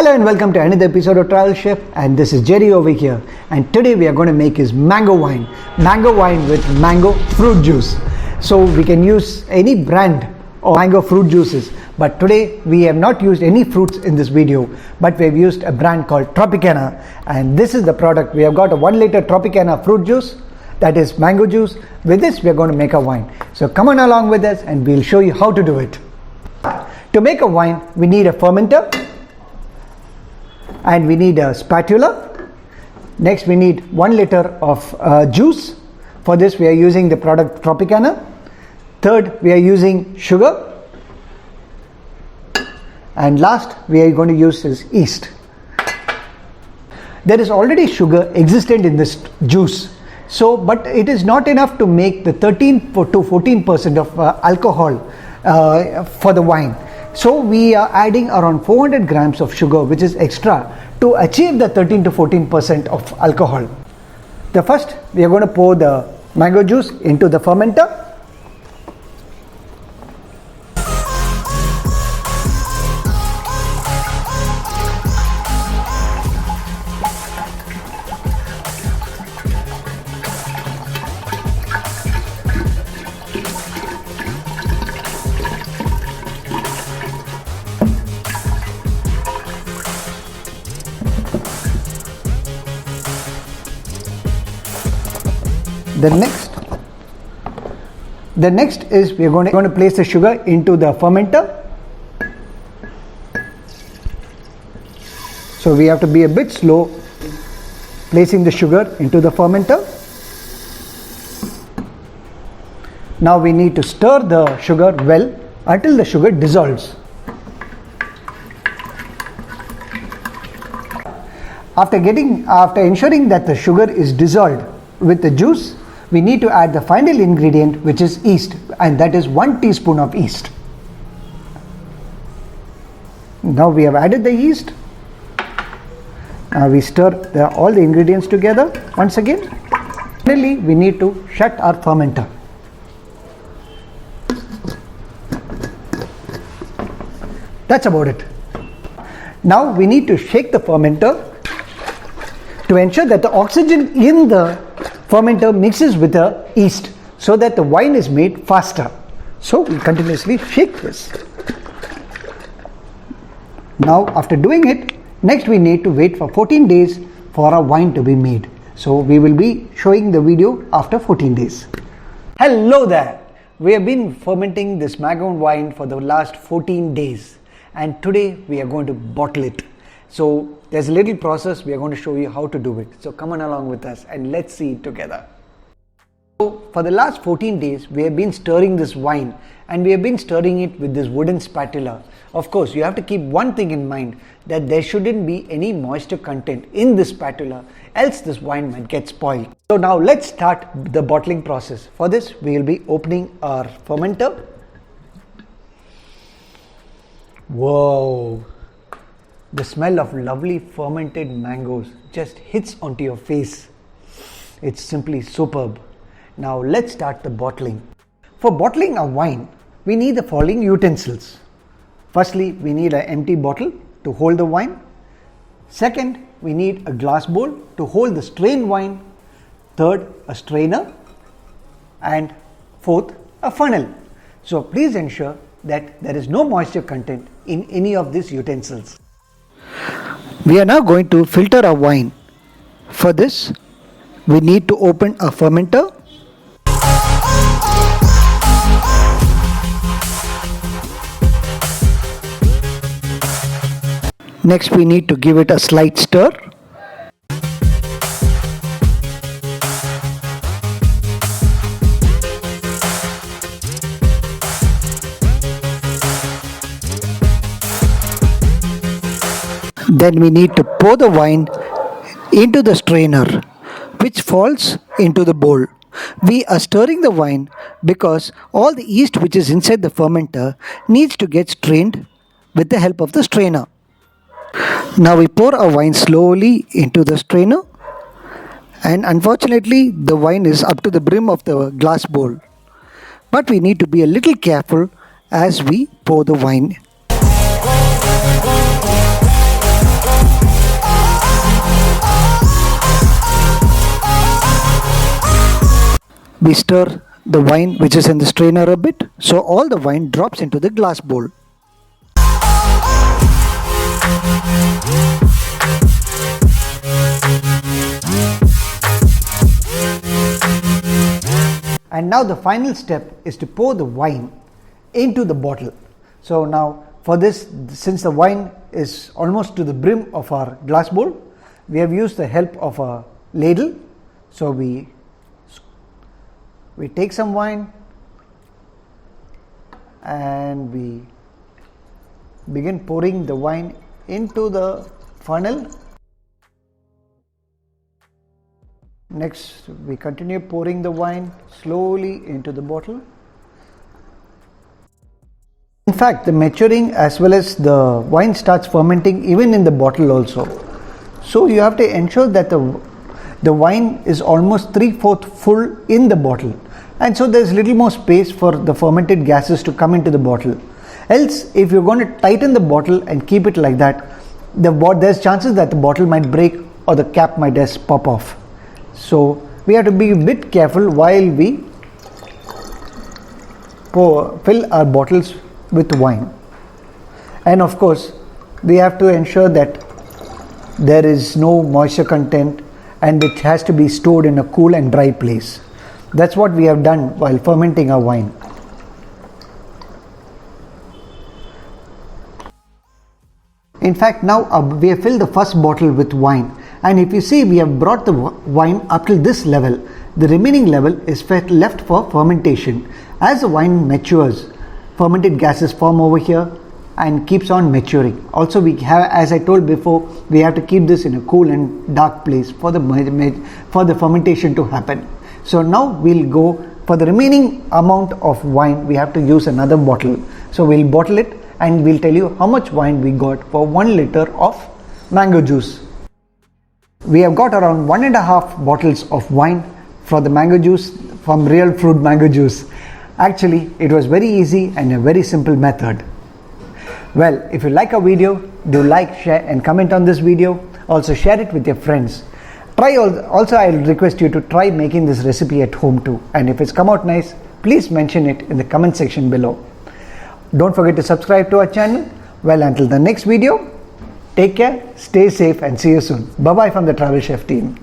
Hello and welcome to another episode of Travel Chef, and this is Jerry over here, and today we are going to make is mango wine with mango fruit juice. So we can use any brand of mango fruit juices, but today we have not used any fruits in this video, but we have used a brand called Tropicana, and this is the product. We have got a 1 liter Tropicana fruit juice, that is mango juice. With this we are going to make a wine. So come on along with us and we'll show you how to do it. To make a wine we need a fermenter, and we need a spatula. Next we need 1 liter of juice. For this we are using the product Tropicana. Third, we are using sugar, and last we are going to use is yeast. There is already sugar existent in this juice, so but it is not enough to make the 13 to 14% of alcohol for the wine. So we are adding around 400 grams of sugar, which is extra, to achieve the 13 to 14% of alcohol. The first, we are going to pour the mango juice into the fermenter. The next is we are going to place the sugar into the fermenter. So we have to be a bit slow placing the sugar into the fermenter. Now we need to stir the sugar well until the sugar dissolves. After ensuring that the sugar is dissolved with the juice, we need to add the final ingredient, which is yeast, and that is 1 teaspoon of yeast. Now we have added the yeast. Now we stir all the ingredients together once again. Finally, we need to shut our fermenter. That's about it. Now we need to shake the fermenter to ensure that the oxygen in the fermenter mixes with the yeast so that the wine is made faster. So we continuously shake this. Now after doing it, next we need to wait for 14 days for our wine to be made. So we will be showing the video after 14 days. Hello there! We have been fermenting this mango wine for the last 14 days, and today we are going to bottle it. So there's a little process we are going to show you how to do it. So come on along with us and let's see it together. So for the last 14 days we have been stirring this wine, and we have been stirring it with this wooden spatula. Of course, you have to keep one thing in mind, that there shouldn't be any moisture content in this spatula, else this wine might get spoiled. So now let's start the bottling process. For this we will be opening our fermenter. Whoa! The smell of lovely fermented mangoes just hits onto your face. It's simply superb. Now let's start the bottling. For bottling a wine, we need the following utensils. Firstly, we need an empty bottle to hold the wine. Second, we need a glass bowl to hold the strained wine. Third, a strainer. And fourth, a funnel. So please ensure that there is no moisture content in any of these utensils. We are now going to filter our wine. For this, we need to open a fermenter. Next, we need to give it a slight stir. Then we need to pour the wine into the strainer, which falls into the bowl. We are stirring the wine because all the yeast which is inside the fermenter needs to get strained with the help of the strainer. Now we pour our wine slowly into the strainer, and unfortunately the wine is up to the brim of the glass bowl. But we need to be a little careful as we pour the wine. we stir the wine which is in the strainer a bit, so all the wine drops into the glass bowl. And now the final step is to pour the wine into the bottle. So now for this, since the wine is almost to the brim of our glass bowl, we have used the help of a ladle. So we take some wine and we begin pouring the wine into the funnel. Next, we continue pouring the wine slowly into the bottle. In fact, the maturing as well as the wine starts fermenting even in the bottle also. So you have to ensure that the wine is almost 3/4 full in the bottle, and so there's little more space for the fermented gases to come into the bottle. Else, if you're going to tighten the bottle and keep it like that, there's chances that the bottle might break or the cap might just pop off. So we have to be a bit careful while we fill our bottles with wine. And of course, we have to ensure that there is no moisture content and it has to be stored in a cool and dry place. That's what we have done while fermenting our wine. In fact, now we have filled the first bottle with wine, and if you see, we have brought the wine up till this level. The remaining level is left for fermentation. As the wine matures, fermented gases form over here and keeps on maturing. Also, we have, as I told before, we have to keep this in a cool and dark place for the fermentation to happen. So now we'll go for the remaining amount of wine. We have to use another bottle. So we'll bottle it and we'll tell you how much wine we got for 1 liter of mango juice. We have got around 1.5 bottles of wine for the mango juice from real fruit mango juice. Actually, it was very easy and a very simple method. Well, if you like our video, do like, share and comment on this video. Also share it with your friends. Also, I'll request you to try making this recipe at home too. And if it's come out nice, please mention it in the comment section below. Don't forget to subscribe to our channel. Well, until the next video, take care, stay safe and see you soon. Bye-bye from the Travel Chef team.